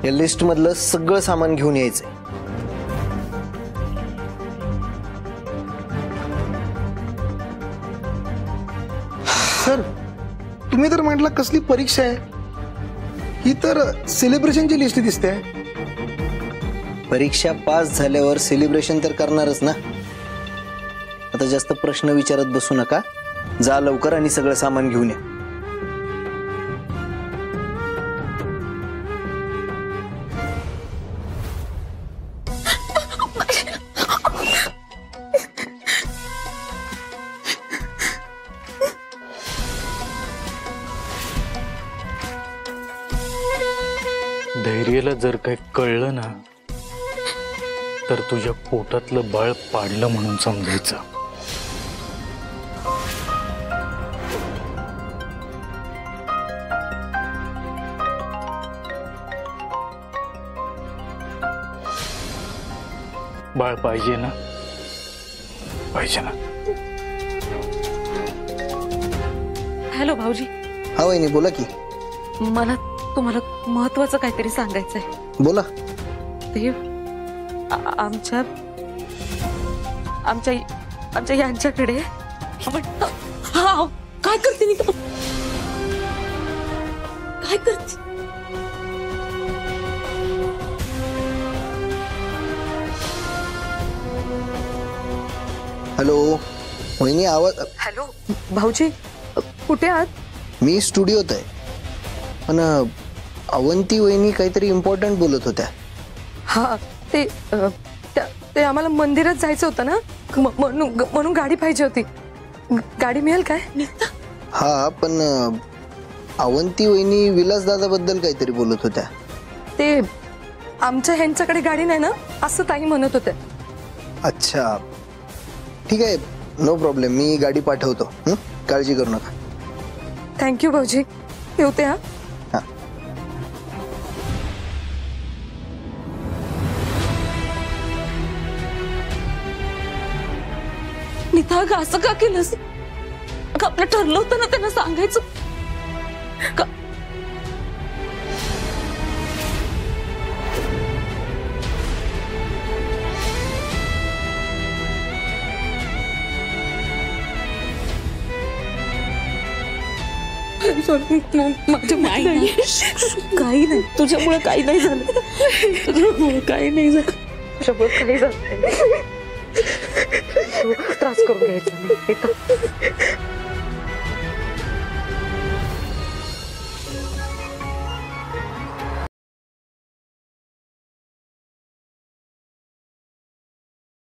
या लिस्ट मधलं सगळं सामान घेऊन यायचंय। सर तुम्ही तर म्हटलं कसली परीक्षा आहे, ही तर सेलिब्रेशनची लिस्ट दिसते। परीक्षा पास झाल्यावर सेलिब्रेशन तर करणारच ना। आता जास्त प्रश्न विचारत बसू नका, जा लवकर आणि सगळं सामान घेऊन या। धैर्यला जर काही कळलं ना तर तुझ्या पोटातलं बाळ पाडलं म्हणून समजायचं। बाळ पाहिजे ना, पाहिजे ना। हॅलो भाऊजी। हा वहिनी बोला की। मला तुम्हाला महत्वाचं काहीतरी सांगायचंय। बोला। ते आमच्या आमच्या आमच्या यांच्याकडे हा काय करते मी, काय करते? हॅलो वहिनी आवाज। हॅलो भाऊजी कुठे आहात? मी स्टुडिओत आहे, पण अवंती वहिनी काहीतरी इम्पॉर्टंट बोलत होत्या। हा ते आम्हाला मंदिरात जायचं होतं ना, म्हणून गाडी पाहिजे होती। गाडी मिळेल काय? हा पण अवंती वहिनी विलास दादा बद्दल काहीतरी बोलत होत्या। ते आमच्या ह्यांच्याकडे गाडी नाही ना असं ताई म्हणत होत्या। अच्छा ठीक आहे, नो प्रॉब्लेम, मी गाडी पाठवतो। काळजी करू नका। थँक्यू भाऊजी, ठेवते। हा निता ग असं का केलंस? आपलं ठरलं होतं ना त्यांना सांगायचं का? माझ्या नाही काही नाही, तुझ्यामुळे काही नाही झालं, तुझ्यामुळे काही नाही झालं, तुझ्यामुळे काही झालं त्रास करून घ्यायचा नाही।